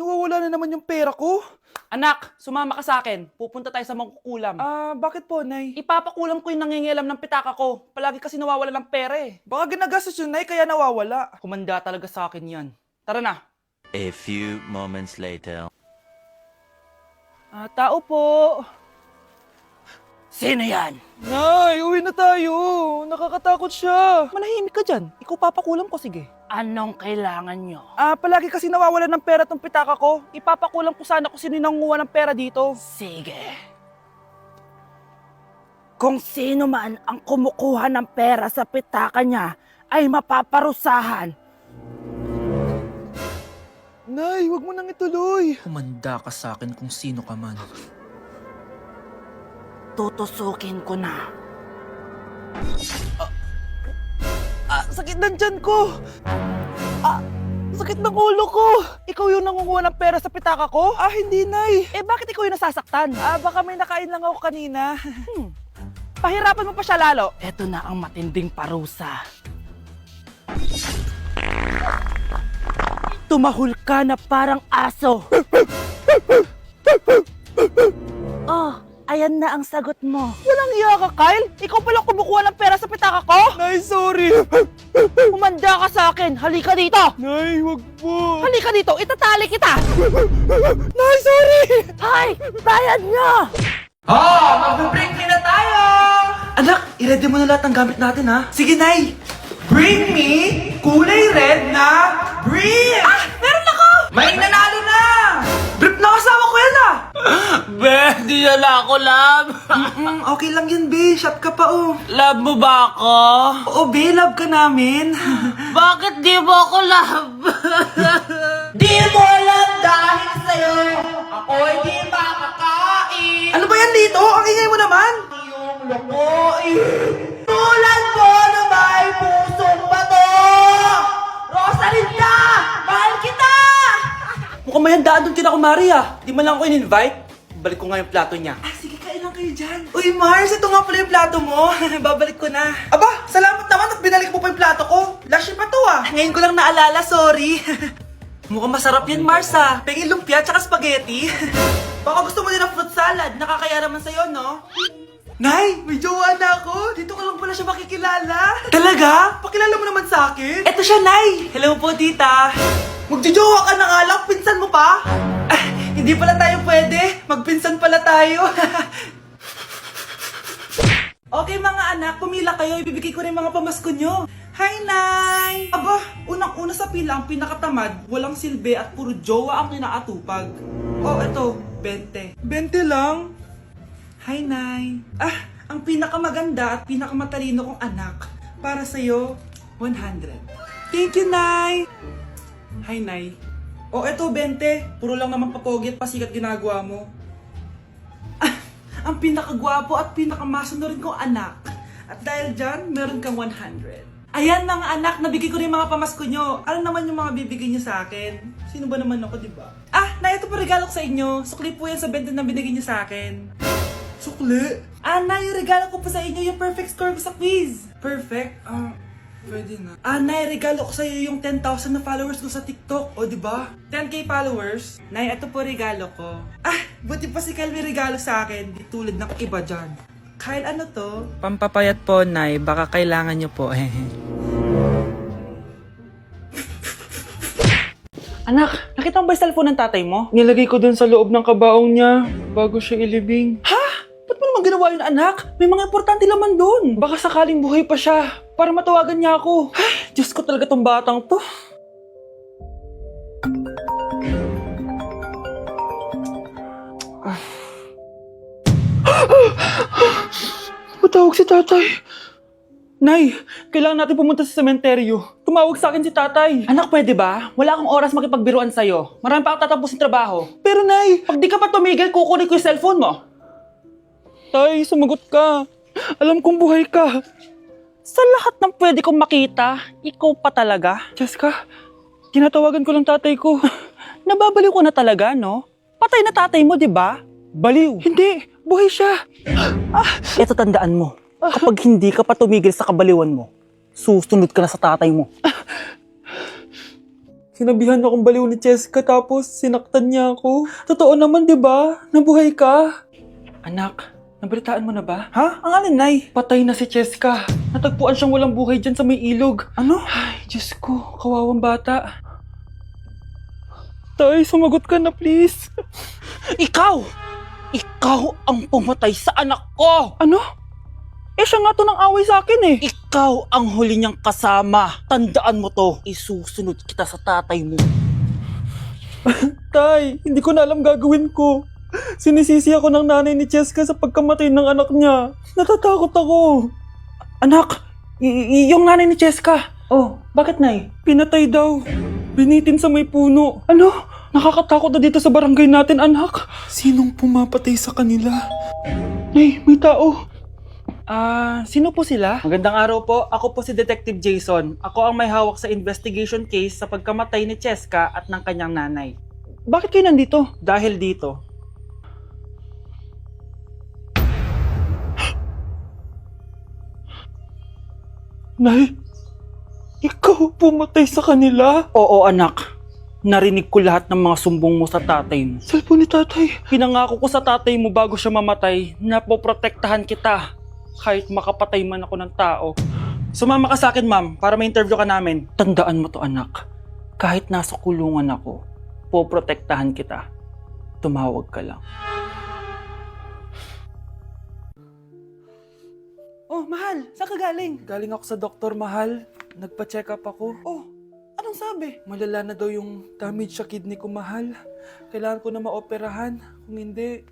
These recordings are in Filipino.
Nawawala na naman yung pera ko. Anak, sumama ka sa akin. Pupunta tayo sa mangkukulam. Bakit po, Nay? Ipapakulam ko yung nangingialam ng pitaka ko. Palagi kasi nawawala ng pera eh. Baka ginagastos yun, Nay, kaya nawawala. Kumanda talaga sa akin yan. Tara na. A few moments later. Tao po. Sino yan? Nay, uwi na tayo. Nakakatakot siya. Manahimik ka dyan. Ikaw papakulam ko, sige. Anong kailangan nyo? Palagi kasi nawawala ng pera tong pitaka ko. Ipapakulam ko sana kung sino yung nangunguha ng pera dito. Sige. Kung sino man ang kumukuha ng pera sa pitaka niya ay mapaparusahan. Nay, wag mo nang ituloy. Kumanda ka sa akin kung sino ka man. Tutusukin ko na. Sakit ng tiyan ko. Sakit ng ulo ko. Ikaw yung nangunguha ng pera sa pitaka ko? Hindi, Nay. Bakit ikaw yung nasasaktan? Baka may nakain lang ako kanina. Pahirapan mo pa siya lalo. Ito na ang matinding parusa. Tumahol ka na parang aso. Ayan na ang sagot mo. Walang iya ka, Kyle. Ikaw palang kumukuha ng pera sa pitaka ko? Nay, sorry. Umanda ka sa akin. Halika dito. Nay, wag po. Halika dito. Itatali kita. Nay, sorry. Hay! Bayad niyo! Magbe-break na tayo! Anak, i-ready mo na lahat ng gamit natin ha. Sige, Nay. Bring me kulay red na brief! Meron ako! May nanalo na! Brief na kasama ko yan ah! Be, di na ako love. Okay lang yan, be. Shot ka pa, oh. Love mo ba ako? Oo, be. Love ka namin. Bakit di mo ako love? Di mo alam dahil sa'yo ako hindi makakain. Ano ba yan dito? Ang ingay mo naman. Yung lukuin. Tulad mo na may pusong bato. Rosalinda! Mahal kita! Mukhang may handaan doon kina Kumari ah. Di man lang ako in-invite. Balik ko nga yung plato niya. Sige, kain lang kayo dyan. Uy, Mars, ito nga pala yung plato mo. Babalik ko na. Aba, salamat naman at binalik mo pa yung plato ko. Last year pa to ah. Ngayon ko lang naalala, sorry. Mukhang masarap yan, Mars ah. Pengin lumpia tsaka spaghetti. Baka gusto mo din ng fruit salad. Nakakaya naman sa'yo, no? Nay, may jowa na ako. Dito ko lang pala siya makikilala. Talaga? Pakilala mo naman sa akin. Eto siya, Nay. Hello po, tita. Magjojowa ka na nga lang. Pinsan mo pa? Hindi pala tayo pwede. Magpinsan pala tayo. Okay mga anak, pumila kayo. Ibibigay ko rin mga pamasko nyo. Hi, Nay! Aba, unang-una sa pila ang pinakatamad, walang silbi at puro jowa ang kinaatupag. Oh, eto, 20. 20 lang? Hi, Nay. Ang pinakamaganda at pinakamatalino kong anak. Para sa'yo, 100. Thank you, Nay! Hi, Nay. Oh, eto, 20. Puro lang naman papogi at pasikat ginagawa mo. Ang pinakagwapo at pinakamasunurin kong anak. At dahil dyan, meron kang 100. Ayan mga anak, nabigay ko rin mga pamasko nyo. Ano naman yung mga bibigay nyo sa akin? Sino ba naman ako, diba? Nay, ito po regalo ko sa inyo. Sukli po yan sa 20 na binigay nyo sa akin. Sukli? Nay, yung regalo ko po sa inyo, yung perfect score ko sa quiz. Perfect? Pwede na. Nay, regalo ko sa iyo yung 10,000 na followers ko sa TikTok. O, diba? 10k followers. Nay, ito po regalo ko. Buti pa si Kyle may regalo sa akin. Di tulad ng iba dyan. Kyle, ano to? Pampapayat po, Nay. Baka kailangan nyo po. Anak, nakita mo ba yung cellphone ng tatay mo? Nilagay ko dun sa loob ng kabaong niya bago siya ilibing. Ba't mo naman ginawa yun, anak? May mga importante laman doon. Baka sakaling buhay pa siya para matawagan niya ako. Ay, Diyos ko talaga tong batang to. Matawag si tatay. Nay, kailangan natin pumunta sa sementeryo. Tumawag sa akin si tatay. Anak, pwede ba? Wala akong oras makipagbiruan sa'yo. Marami pa akong tatapusin trabaho. Pero Nay, Pag di ka pa tumigil, kukunin ko yung cellphone mo. tay, sumagot ka. Alam kong buhay ka. Sa lahat ng pwede kong makita, ikaw pa talaga. Jessica, tinatawagan ko lang tatay ko. Nababaliw ko na talaga, no? Patay na tatay mo, di ba? Baliw. Hindi, buhay siya. Ito tandaan mo. Kapag hindi ka pa tumigil sa kabaliwan mo, susunod ka na sa tatay mo. Sinabihan akong baliw ni Cheska tapos sinaktan niya ako. Totoo naman, di ba? Nabuhay ka. Anak, nabalitaan mo na ba? Ha? Ang alin, Nay? Patay na si Cheska. Natagpuan siyang walang buhay dyan sa may ilog. Ano? Ay, Diyos ko, kawawang bata. Tay, sumagot ka na please. Ikaw! Ikaw ang pumatay sa anak ko! Ano? Eh, siya nga to ng away sa akin eh. Ikaw ang huli niyang kasama. Tandaan mo to. Isusunod kita sa tatay mo. Tay, hindi ko na alam gagawin ko. Sinisisi ako ng nanay ni Cheska sa pagkamatay ng anak niya. Natatakot ako. Anak, yung nanay ni Cheska. Oh, bakit nay? Pinatay daw. Binitin sa may puno. Ano? Nakakatakot na dito sa barangay natin, anak. Sinong pumapatay sa kanila? Nay, may tao. Sino po sila? Magandang araw po. Ako po si Detective Jason. Ako ang may hawak sa investigation case sa pagkamatay ni Cheska at ng kanyang nanay. Bakit kayo nandito? Dahil dito. Nay, ikaw pumatay sa kanila? Oo, anak. Narinig ko lahat ng mga sumbong mo sa tatay mo. Cellphone ni tatay. Pinangako ko sa tatay mo bago siya mamatay na poprotektahan kita kahit makapatay man ako ng tao. Sumama ka sa akin, ma'am, para may interview ka namin. Tandaan mo to, anak. Kahit nasa kulungan ako, poprotektahan kita. Tumawag ka lang. Oh, mahal, saan ka galing? Galing ako sa doktor, mahal. Nagpa-check up ako. Oh, anong sabi? Malala na daw yung damage sa kidney ko, mahal. Kailangan ko na maoperahan. Kung hindi,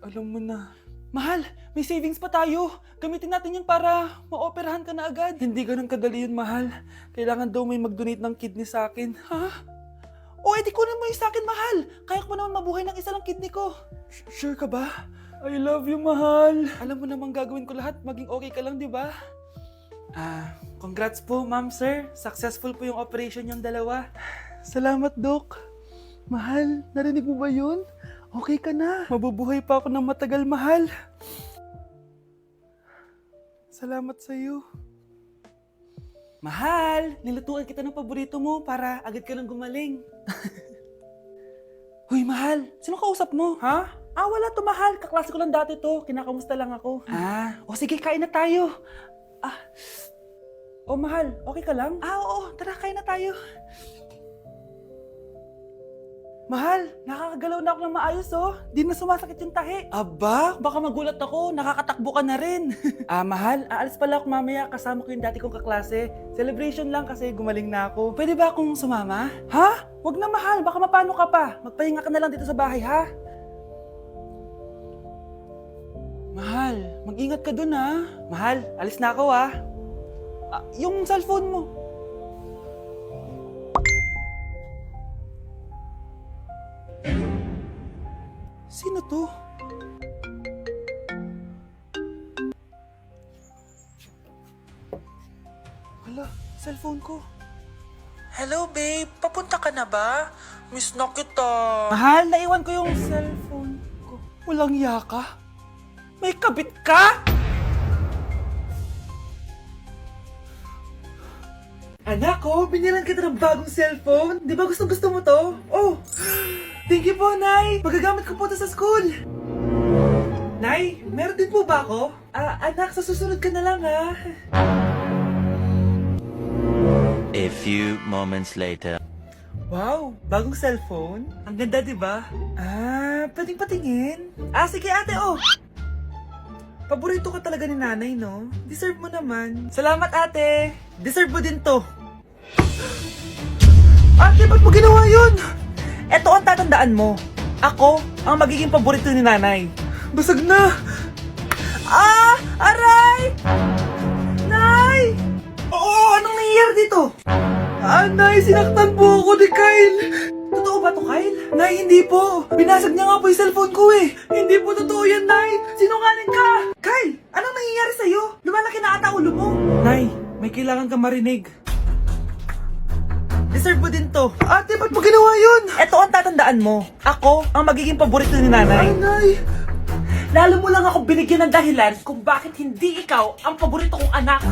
alam mo na. Mahal, may savings pa tayo. Gamitin natin yun para maoperahan ka na agad. Hindi ganun kadali yun, mahal. Kailangan daw may mag-donate ng kidney sa akin. Ha? O, edi kunin mo yung sa akin, mahal. Kaya ko naman mabuhay ng isa lang kidney ko. Sure ka ba? I love you, mahal. Alam mo namang gagawin ko lahat. Maging okay ka lang, di ba? Congrats po, ma'am, sir. Successful po yung operation yung dalawa. Salamat, Dok. Mahal, narinig mo ba yun? Okay ka na. Mabubuhay pa ako ng matagal, mahal. Salamat sa'yo. Mahal, nilutuan kita ng paborito mo para agad ka nang gumaling. Hoy, mahal, sino kausap mo? Ha? Wala to, mahal. Kaklase ko lang dati to. Kinakamusta lang ako. Sige, kain na tayo. Mahal, okay ka lang? Oo, tara, kain na tayo. Mahal, nakakagalaw na ako ng maayos, oh. Di na sumasakit yung tahi. Aba, baka magulat ako. Nakakatakbo ka na rin. Mahal, aalis pala ako mamaya. Kasama ko yung dati kong kaklase. Celebration lang kasi gumaling na ako. Pwede ba akong sumama? Ha? Wag na, mahal. Baka mapano ka pa. Magpahinga ka na lang dito sa bahay, ha? Mahal, mag-ingat ka dun, ha? Mahal, alis na ako, ha? Yung cellphone mo. Sino to? Hala, cellphone ko. Hello, babe. Papunta ka na ba? Miss na kita. Mahal, naiwan ko yung cellphone ko. Walang iya ka? May kabit ka? Anak ko, binilan kita ng bagong cellphone. Di ba gusto mo to? Oh, thank you po, Nay. Magagamit ko po to sa school. Nay, meron din po ba ako? Anak, sa susunod ka na lang, ha? A few moments later. Wow, bagong cellphone? Ang ganda, di ba? Pwedeng patingin? Sige ate, oh! Paborito ka talaga ni nanay, no? Deserve mo naman. Salamat, ate! Deserve mo din to. Ate, ba't mo ginawa yun? Eto ang tatandaan mo. Ako ang magiging paborito ni nanay. Basag na! Aray! Nay! Oo, anong nangyayari dito? Nay, sinaktan po ako ni Kyle. Totoo ba to, Kyle? Nay, hindi po. Binasag niya nga po yung cellphone ko eh. Hindi po totoo yan, Nay. Sinungaling ka. Kyle, anong nangyayari sa'yo? Lumalaki na ata ulo mo. Nay, may kailangan kang marinig. Deserve mo din to. Ate, ba't mo ginawa yun? Eto ang tatandaan mo. Ako ang magiging paborito ni nanay. Nay. Lalo mo lang ako binigyan ng dahilan kung bakit hindi ikaw ang paborito kong anak.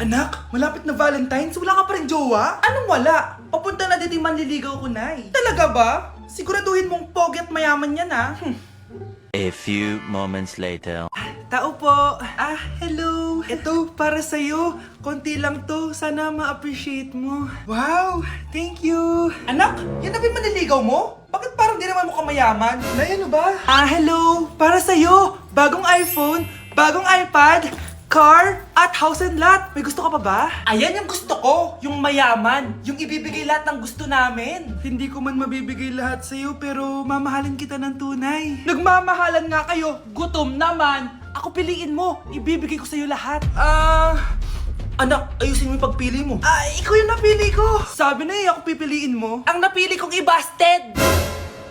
Anak, malapit na Valentine's, wala ka pa rin jowa? Anong wala? Papunta na dito yung manliligaw ko, Nay. Talaga ba? Siguraduhin mong pogi at mayaman yan, ha? A few moments later. Tao po. Hello. Ito, para sa'yo. Konti lang to. Sana ma-appreciate mo. Wow, thank you. Anak, yan na ba yung manliligaw mo? Bakit parang di naman mukhang mayaman? Nay, ano ba? Hello. Para sa'yo. Bagong iPhone, bagong iPad, car, at house and lot. May gusto ka pa ba? Ayan yung gusto ko. Yung mayaman. Yung ibibigay lahat ng gusto namin. Hindi ko man mabibigay lahat sa'yo, pero mamahalin kita ng tunay. Nagmamahalan nga kayo. Gutom naman. Ako piliin mo. Ibibigay ko sa'yo lahat. Anak, ayusin mo yung pagpili mo. Ikaw yung napili ko. Sabi na ako pipiliin mo. Ang napili kong i-busted.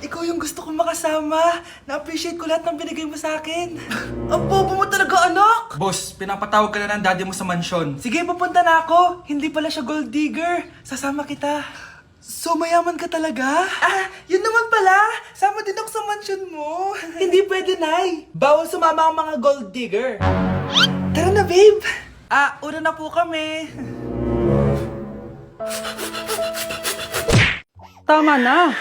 Ikaw yung gusto kong makasama. Na-appreciate ko lahat ng binigay mo sa akin. Ang bobo mo talaga, anak! Boss, pinapatawag ka na ng daddy mo sa mansyon. Sige, pupunta na ako. Hindi pala siya gold digger. Sasama kita. So, mayaman ka talaga? Yun naman pala. Sama din ako sa mansyon mo. Hindi pwede, Nay. Bawal sumama ang mga gold digger. Tara na, babe. Una na po kami. Tama na.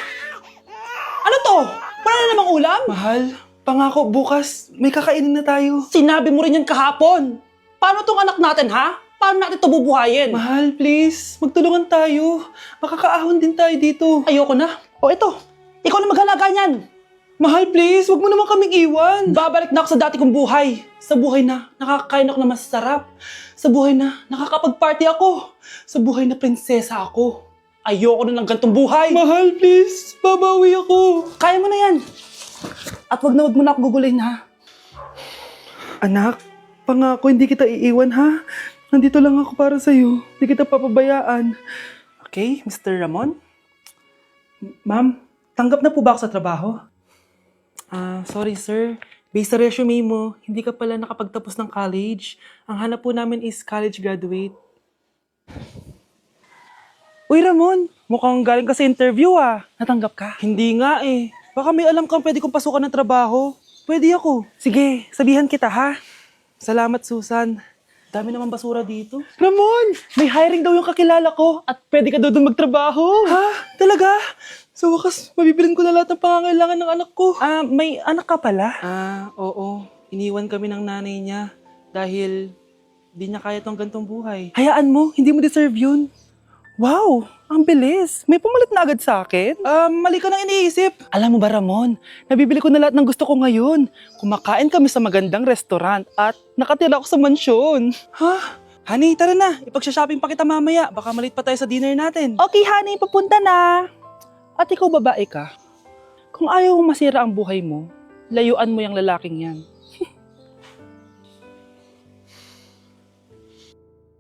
Ano to? Wala na namang ulam? Mahal, pangako bukas may kakainin na tayo. Sinabi mo rin yan kahapon. Paano tong anak natin, ha? Paano natin ito bubuhayin? Mahal, please. Magtulungan tayo. Makakaahon din tayo dito. Ayoko na. O ito, ikaw na maghalaga niyan. Mahal, please. Huwag mo naman kaming iwan. Babalik na ako sa dati kong buhay. Sa buhay na nakakakain ako na masarap. Sa buhay na nakakapag-party ako. Sa buhay na prinsesa ako. Ayoko na ng gantong buhay. Mahal, please. Babawi ako. Kaya mo na yan. At wag mo na ako gugulin, ha? Anak, pangako hindi kita iiwan, ha? Nandito lang ako para sa'yo. Hindi kita papabayaan. Okay, Mr. Ramon? Ma'am, tanggap na po ba ako sa trabaho? Sorry sir. Based sa resume mo, hindi ka pala nakapagtapos ng college. Ang hanap po namin is college graduate. Uy Ramon, mukhang galing ka sa interview Natanggap ka? Hindi nga eh. Baka may alam kang pwede kong pasukan ng trabaho. Pwede ako. Sige, sabihan kita ha. Salamat Susan. Dami naman basura dito. Ramon, may hiring daw yung kakilala ko at pwede ka daw doon magtrabaho. Ha? Talaga? Sa wakas, mabibilin ko na lahat ng pangangailangan ng anak ko. May anak ka pala? Oo. Iniwan kami ng nanay niya dahil di niya kaya tong gantong buhay. Hayaan mo, hindi mo deserve yun. Wow, ang bilis. May pumalit na agad sa akin. Mali ka nang iniisip. Alam mo ba Ramon, nabibili ko na lahat ng gusto ko ngayon. Kumakain kami sa magandang restaurant at nakatira ako sa mansyon. Ha? Honey, tara na. Ipagsha-shopping pa kita mamaya. Baka malit pa tayo sa dinner natin. Okay, honey, papunta na. At ikaw babae ka. Kung ayaw mong masira ang buhay mo, layuan mo yung lalaking yan.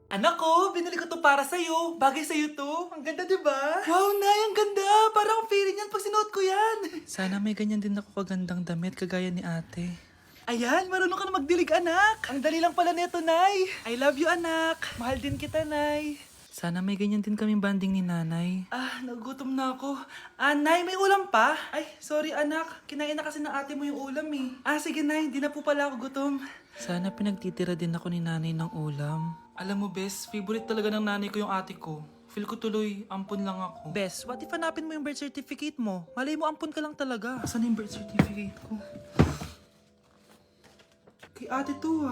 Anak ko, binili ko to para sa'yo. Bagay sa'yo to. Ang ganda, diba? Wow, Nay, ang ganda. Parang ang feeling yan pag sinuot ko yan. Sana may ganyan din ako kagandang damit kagaya ni ate. Ayan, marunong ka na magdilig, anak. Ang dali lang pala nito, Nay. I love you, anak. Mahal din kita, Nay. Sana may ganyan din kaming banding ni nanay. Nagutom na ako. Nay, may ulam pa? Ay, sorry, anak. Kinain na kasi ng ate mo yung ulam, eh. Sige, Nay. Di na po pala ako gutom. Sana pinagtitira din ako ni nanay ng ulam. Alam mo, Bes, favorite talaga ng nanay ko yung ate ko. Feel ko tuloy, ampun lang ako. Bes, what if hanapin mo yung birth certificate mo? Malay mo, ampun ka lang talaga. Asan yung birth certificate ko? Kay ate to,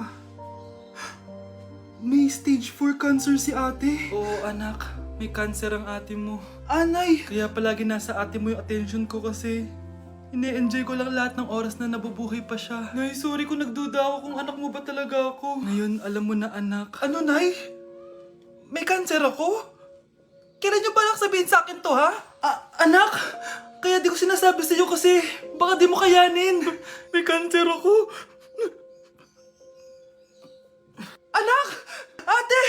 May stage 4 cancer si ate. Oo, anak. May cancer ang ate mo. Anay! Kaya palagi nasa ate mo yung attention ko kasi ine-enjoy ko lang lahat ng oras na nabubuhay pa siya. Nay, sorry kung nagduda ako kung anak mo ba talaga ako. Ngayon, alam mo na, anak. Ano, Nay? May cancer ako? Kailan niyo balak sabihin sa akin to, ha? Anak! Kaya di ko sinasabi sa'yo kasi baka di mo kayanin. May cancer ako. Anak! Ate!